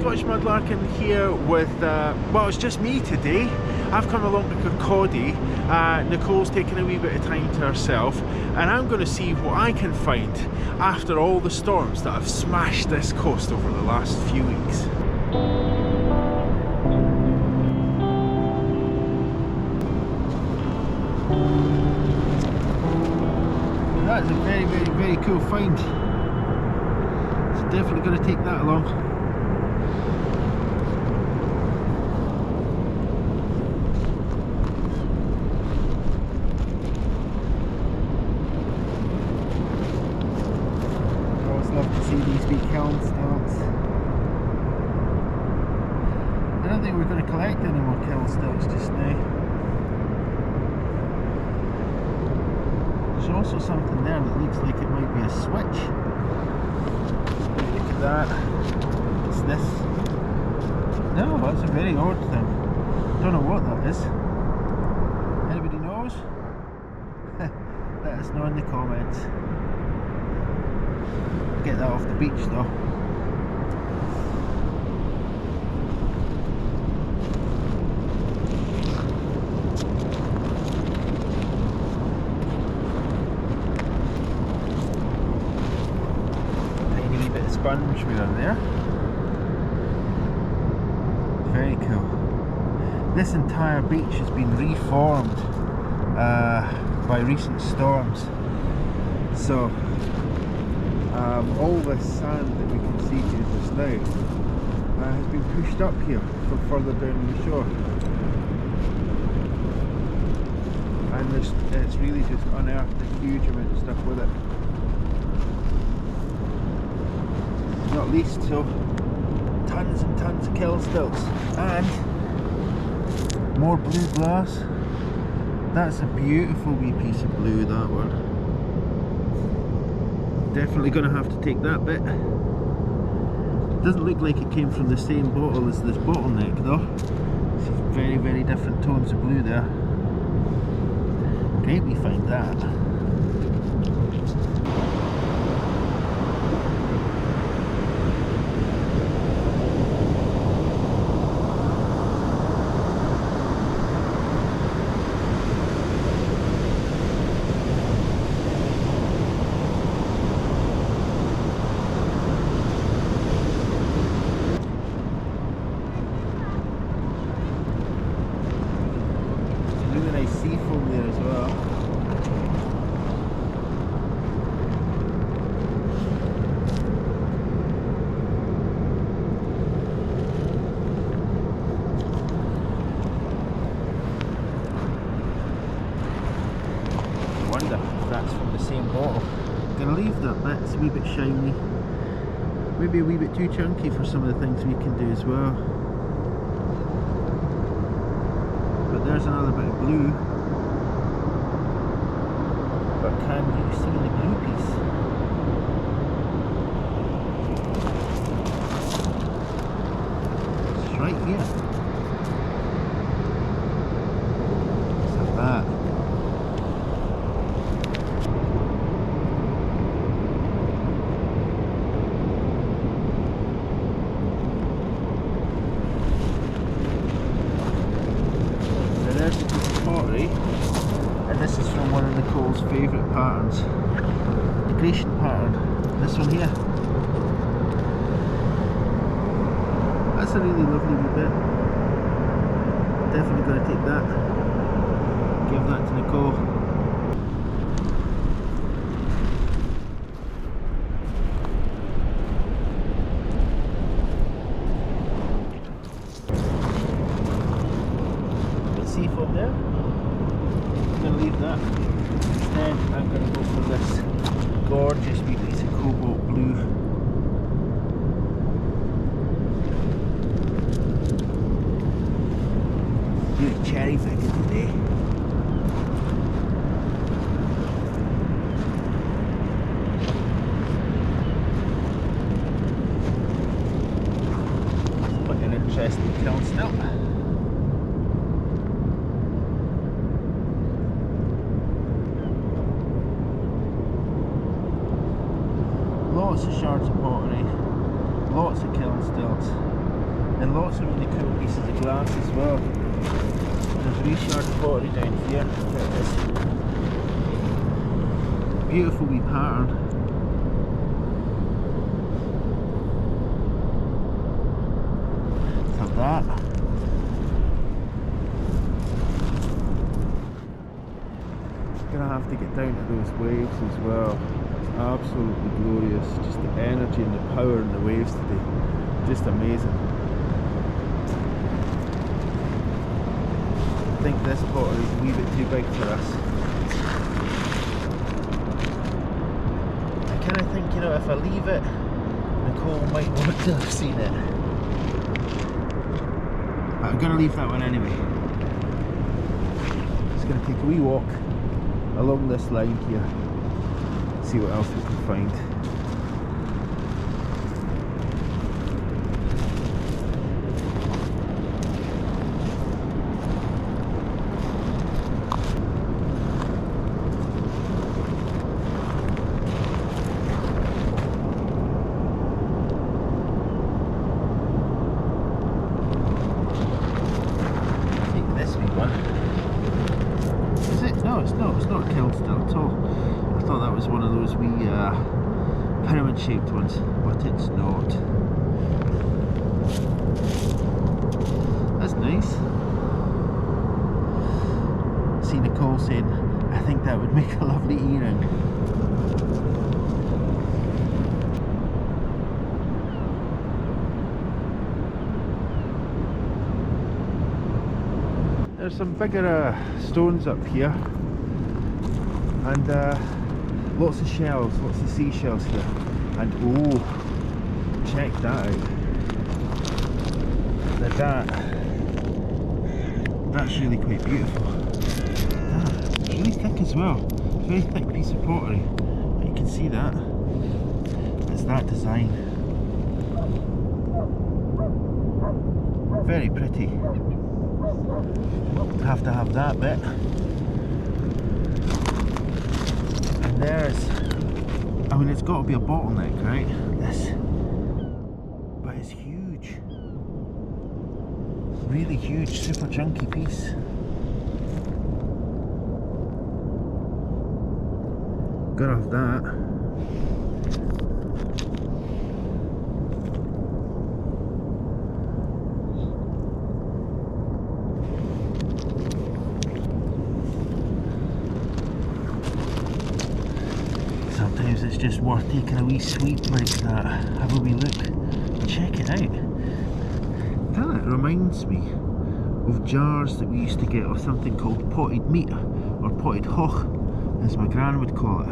watch Mudlarking here with, well, it's just me today. I've come along to Kirkcaldy. Nicole's taking a wee bit of time to herself, and I'm going to see what I can find after all the storms that have smashed this coast over the last few weeks. That's a very, very, very cool find. So definitely going to take that along. I always love to see these big kiln stilts. I don't think we're going to collect any more kiln stilts just now. There's also something there that looks like it might be a switch. Look at that. What's this? No, that's a very odd thing. Don't know what that is. Anybody knows? Let us know in the comments. Get that off the beach though. Sponge we are there. Very cool. This entire beach has been reformed by recent storms. So all this sand that we can see here just now has been pushed up here from further down the shore. And it's really just unearthed a huge amount of stuff with it. Not least, so tons and tons of kiln stilts and more blue glass. That's a beautiful wee piece of blue, that one. Definitely going to have to take that bit. Doesn't look like it came from the same bottle as this bottleneck though. It's very, very different tones of blue there. Great we find that. Seafoam there as well. I wonder if that's from the same bottle. I'm going to leave that bit, it's a wee bit shiny. Maybe a wee bit too chunky for some of the things we can do as well. But there's another bit of blue. But can you see the blue piece? It's right here. Let's have that. So there's a piece of pottery. And this is from one of Nicole's favourite patterns, the Grecian pattern, this one here. That's a really lovely wee bit. Definitely going to take that, give that to Nicole. Bit seafoam there. I'm going to leave that. Instead, I'm going to go for this gorgeous wee piece of cobalt blue. Really cherry picking today. It's quite an interesting kiln stilt. Lots of shards of pottery, lots of kiln stilts. And lots of really cool pieces of glass as well. There's reshard pottery down here. There it is. Beautiful wee pattern. Let's have that. Gonna have to get down to those waves as well. It's absolutely glorious. Just the energy and the power in the waves today. Just amazing. I think this pottery is a wee bit too big for us. I kind of think, you know, if I leave it, Nicole might want to have seen it. But I'm going to leave that one anyway. Just going to take a wee walk along this line here, see what else we can find. It's not Kirkcaldy at all. I thought that was one of those wee pyramid shaped ones, but it's not. That's nice. See Nicole saying, I think that would make a lovely earring. There's some bigger stones up here. And lots of shells, lots of seashells here. And oh, check that out. That's really quite beautiful. It's really thick as well. It's a very thick piece of pottery. You can see that. It's that design. Very pretty. Have to have that bit. There's, I mean, it's got to be a bottleneck, right? This, but it's huge, really huge, super chunky piece. Gotta have that. Sometimes it's just worth taking a wee sweep like that, have a wee look, check it out. That reminds me of jars that we used to get of something called potted meat, or potted hoch, as my gran would call it.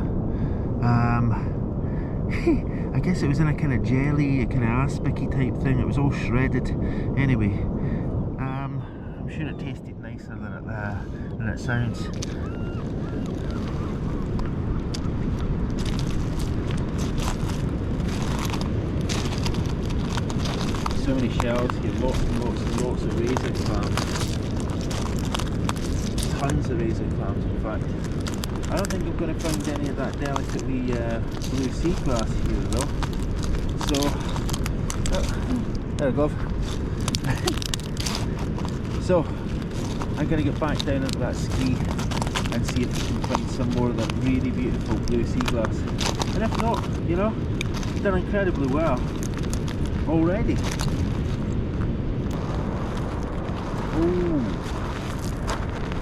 I guess it was in a kind of jelly, a kind of aspicy type thing. It was all shredded. Anyway, I'm sure it tasted nicer than it sounds. So many shells here, lots and lots and lots of razor clams. Tons of razor clams, in fact. I don't think I'm going to find any of that delicately blue sea glass here though. So, there we go. So, I'm going to get back down into that ski and see if we can find some more of that really beautiful blue sea glass. And if not, you know, we've done incredibly well already. Oh,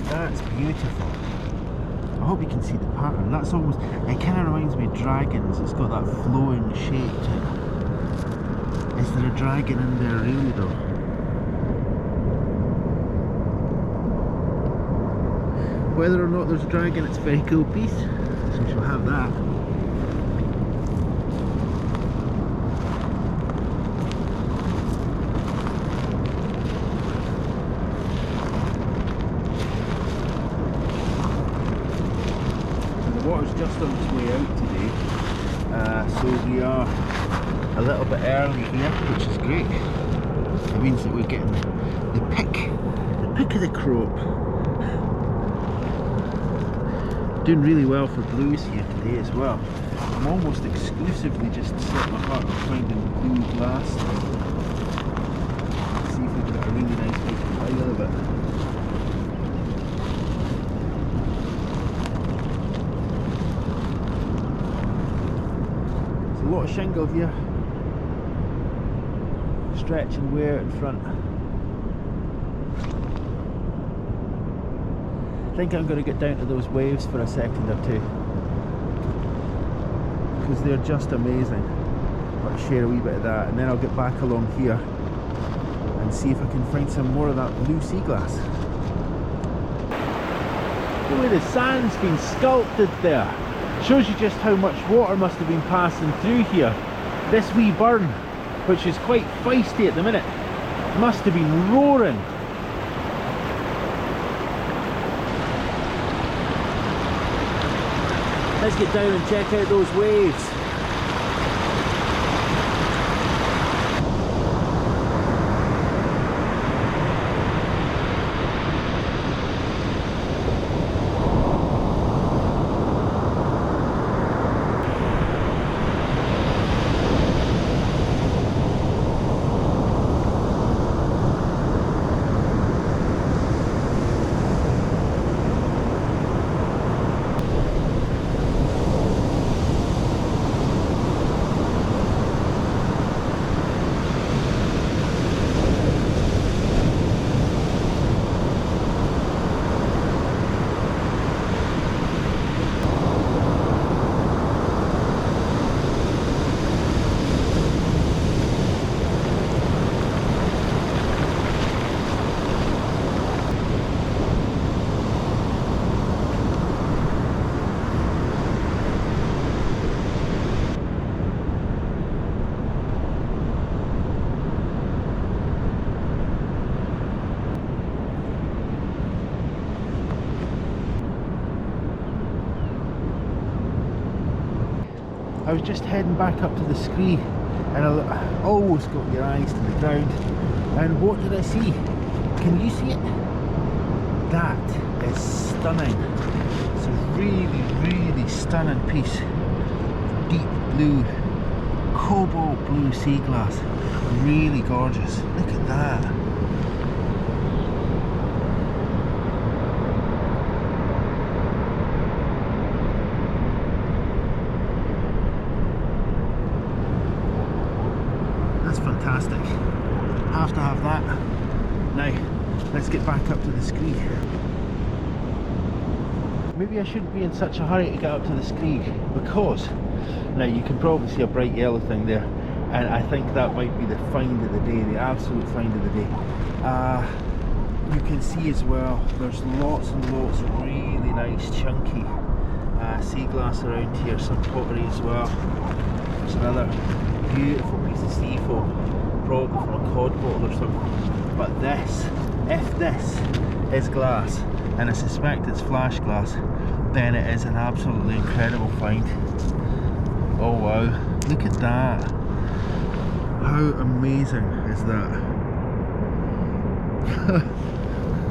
that's beautiful. I hope you can see the pattern. That's almost, it kind of reminds me of dragons. It's got that flowing shape to it. Is there a dragon in there really though? Whether or not there's a dragon, it's a very cool piece. So we shall have that. Water's just on its way out today, so we are a little bit early here, which is great. It means that we're getting the pick of the crop. Doing really well for blues here today as well. I'm almost exclusively just set my heart on finding blue glass. lot of shingle here. Stretch and wear in front. I think I'm going to get down to those waves for a second or two, because they're just amazing. I'll share a wee bit of that, and then I'll get back along here and see if I can find some more of that blue sea glass. The way the sand's been sculpted there shows you just how much water must have been passing through here. This wee burn, which is quite feisty at the minute, must have been roaring. Let's get down and check out those waves. I was just heading back up to the scree, and I always got your eyes to the ground, and what did I see? Can you see it? That is stunning. It's a really stunning piece. Deep blue, cobalt blue sea glass. Really gorgeous. Look at that. Fantastic. Have to have that. Now, let's get back up to the scree. Maybe I shouldn't be in such a hurry to get up to the scree, because now you can probably see a bright yellow thing there, and I think that might be the find of the day, the absolute find of the day. You can see as well, there's lots and lots of really nice chunky sea glass around here, some pottery as well. There's another beautiful piece of sea foam, probably from a cod bottle or something. But this, if this is glass, and I suspect it's flash glass, then it is an absolutely incredible find. Oh wow, look at that. How amazing is that?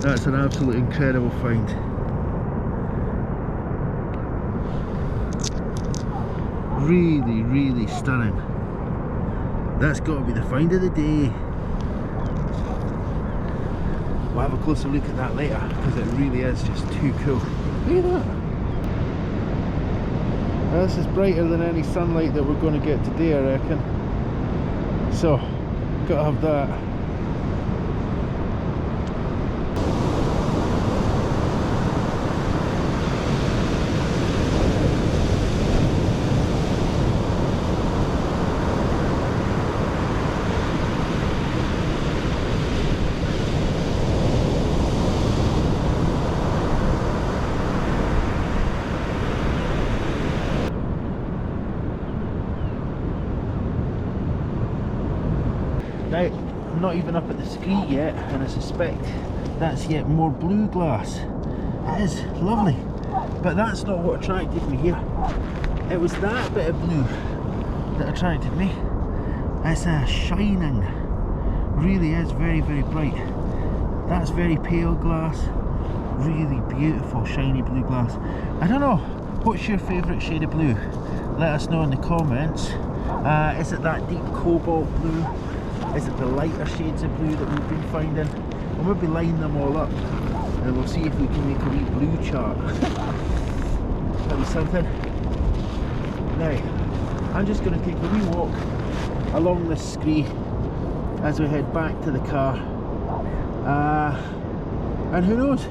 That's an absolutely incredible find. Really stunning. That's got to be the find of the day. We'll have a closer look at that later, because it really is just too cool. Look at that. Now, this is brighter than any sunlight that we're going to get today, I reckon. So, gotta have that. Now, I'm not even up at the scree yet, and I suspect that's yet more blue glass. It is lovely, but that's not what attracted me here. It was that bit of blue that attracted me. It's a shining, really is very bright. That's very pale glass, really beautiful shiny blue glass. I don't know, what's your favourite shade of blue? Let us know in the comments. Is it that deep cobalt blue? Is it the lighter shades of blue that we've been finding? We'll maybe line them all up and we'll see if we can make a wee blue chart. That'll be something. Now, I'm just going to take a wee walk along this scree as we head back to the car, and who knows,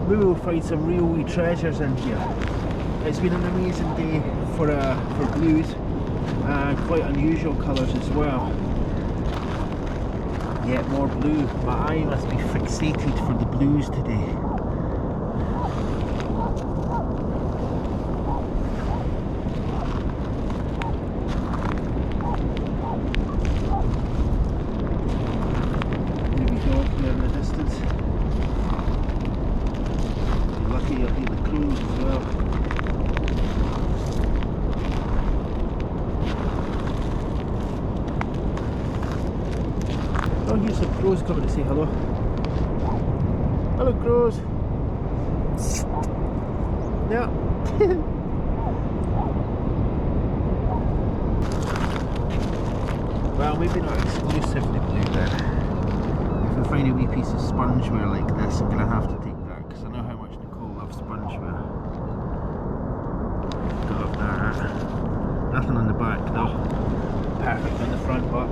maybe we'll find some real wee treasures in here. It's been an amazing day for blues, and quite unusual colours as well. Yet more blue. My eye must be fixated for the blues today. Oh, here's some crows coming to say hello. Hello, crows. Yeah. Well, maybe not exclusively blue then. If I find a wee piece of spongeware like this, I'm going to have to take that, because I know how much Nicole loves spongeware. Got that. Nothing on the back though. Perfect on the front, but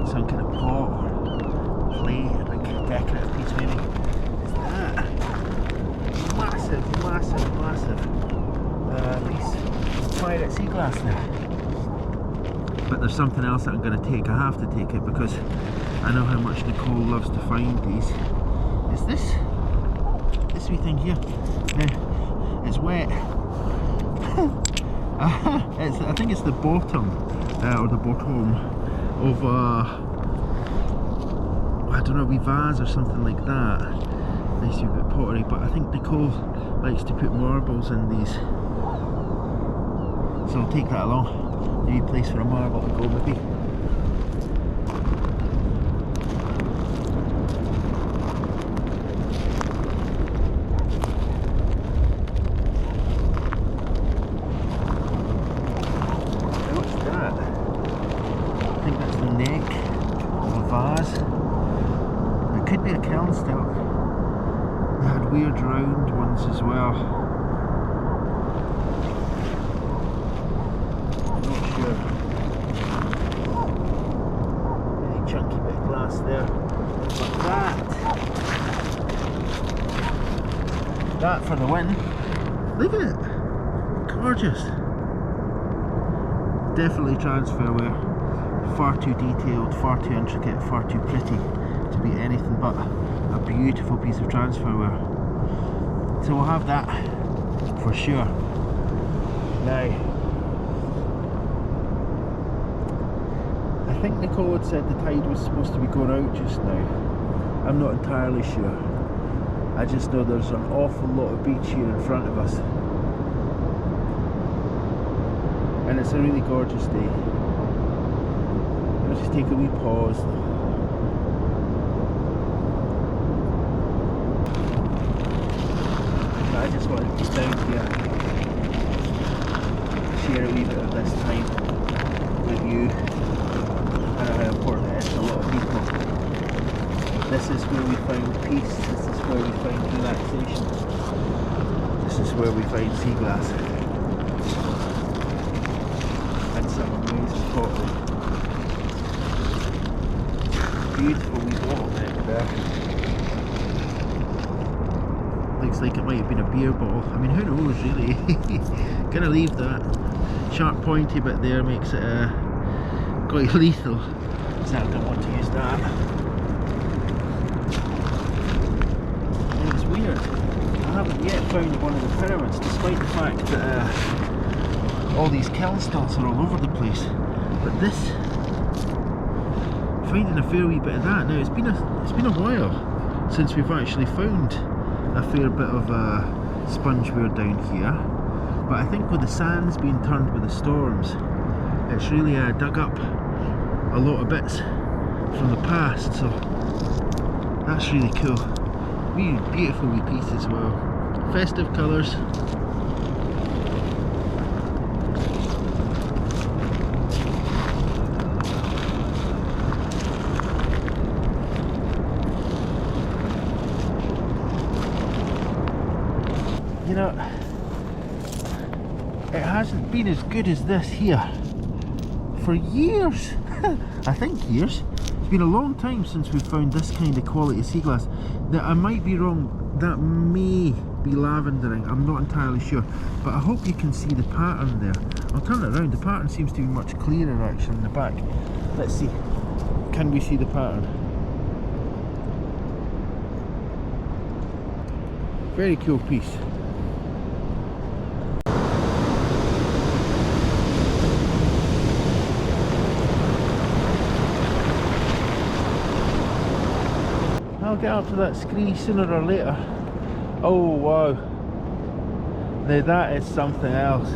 some kind of pot or plate, a big decorative piece maybe. It's that massive piece of pirate sea glass there. But there's something else that I'm going to take. I have to take it because I know how much Nicole loves to find these. Is this wee thing here? Now, it's wet. I think it's the bottom or the bottom of I don't know, a wee vase or something like that. Nice wee bit of pottery, but I think Nicole likes to put marbles in these, so I'll take that along. Maybe a place for a marble to go maybe. It could be a kiln stock. They had weird round ones as well. I'm not sure. Really chunky bit of glass there. But that for the win. Look at it. Gorgeous. Definitely transferware. Far too detailed, far too intricate, far too pretty to be anything but a beautiful piece of transferware. So we'll have that for sure. Now, I think Nicole had said the tide was supposed to be going out just now. I'm not entirely sure. I just know there's an awful lot of beach here in front of us. And it's a really gorgeous day. Let's just take a wee pause. I just wanted to get down here, share a wee bit of this time with you. I know how important it is to a lot of people. This is where we find peace, this is where we find relaxation, this is where we find sea glass and some amazing pottery. Beautiful wee bottleneck there. Looks like it might have been a beer bottle. I mean, who knows really. Gonna leave that sharp pointy bit there, makes it quite lethal. So I don't want to use that. And it's weird, I haven't yet found one of the pyramids, despite the fact that all these kiln stilts are all over the place. But this, finding a fair wee bit of that. Now it's been a while since we've actually found a fair bit of spongeware down here, but I think with the sands being turned with the storms, it's really dug up a lot of bits from the past, so that's really cool. Really beautiful wee piece as well. Festive colours. it hasn't been as good as this here for years. I think years. It's been a long time since we've found this kind of quality sea glass. Now, I might be wrong, that may be lavendering, I'm not entirely sure, but I hope you can see the pattern there. I'll turn it around, the pattern seems to be much clearer actually in the back. Let's see, can we see the pattern? Very cool piece. I'll get up to that scree sooner or later. Oh wow, now that is something else.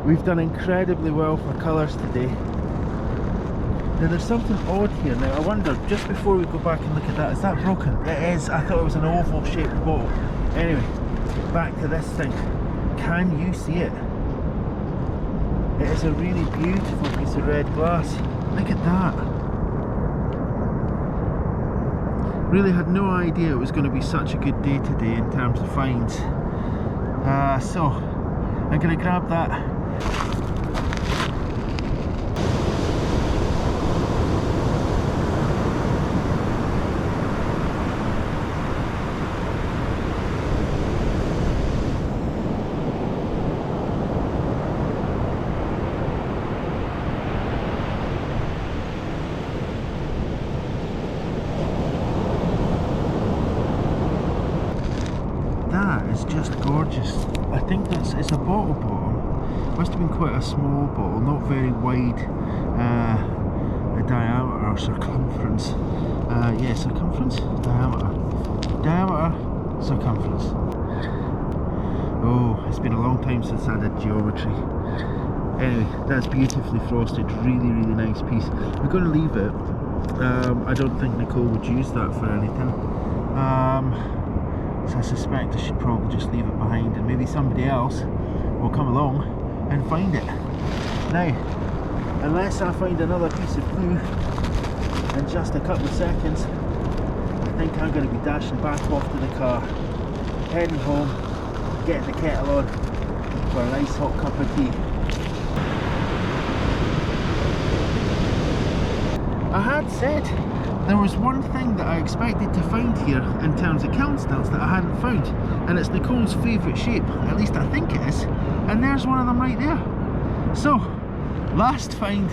We've done incredibly well for colours today. Now there's something odd here. Now I wonder, just before we go back and look at that, is that broken? It is. I thought it was an oval shaped bottle. Anyway, back to this thing. Can you see it? It is a really beautiful piece of red glass. Look at that. Really had no idea it was going to be such a good day today in terms of finds. So I'm going to grab that. It's just gorgeous. I think it's a bottle bottom. Must have been quite a small bottle, not very wide diameter or circumference. Yeah, circumference? Diameter, circumference. Oh, it's been a long time since I did geometry. Anyway, that's beautifully frosted, really nice piece. We're going to leave it. I don't think Nicole would use that for anything. So I suspect I should probably just leave it behind and maybe somebody else will come along and find it. Now, unless I find another piece of glue in just a couple of seconds, I think I'm going to be dashing back off to the car, heading home, getting the kettle on for a nice hot cup of tea. I had said there was one thing that I expected to find here in terms of kiln stilts that I hadn't found, and it's Nicole's favourite shape, at least I think it is, and there's one of them right there. So, last find.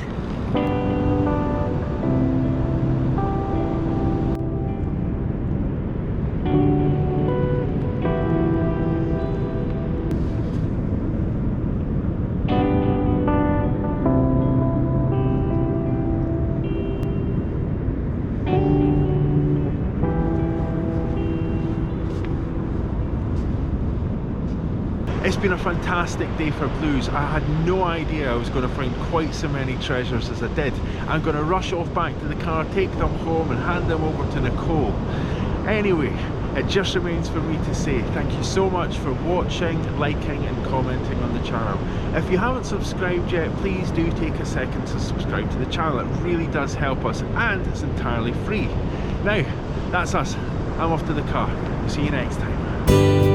It's been a fantastic day for blues. I had no idea I was going to find quite so many treasures as I did. I'm going to rush off back to the car, take them home and hand them over to Nicole. Anyway, it just remains for me to say thank you so much for watching, liking and commenting on the channel. If you haven't subscribed yet, please do take a second to subscribe to the channel. It really does help us and it's entirely free. Now, that's us. I'm off to the car. See you next time.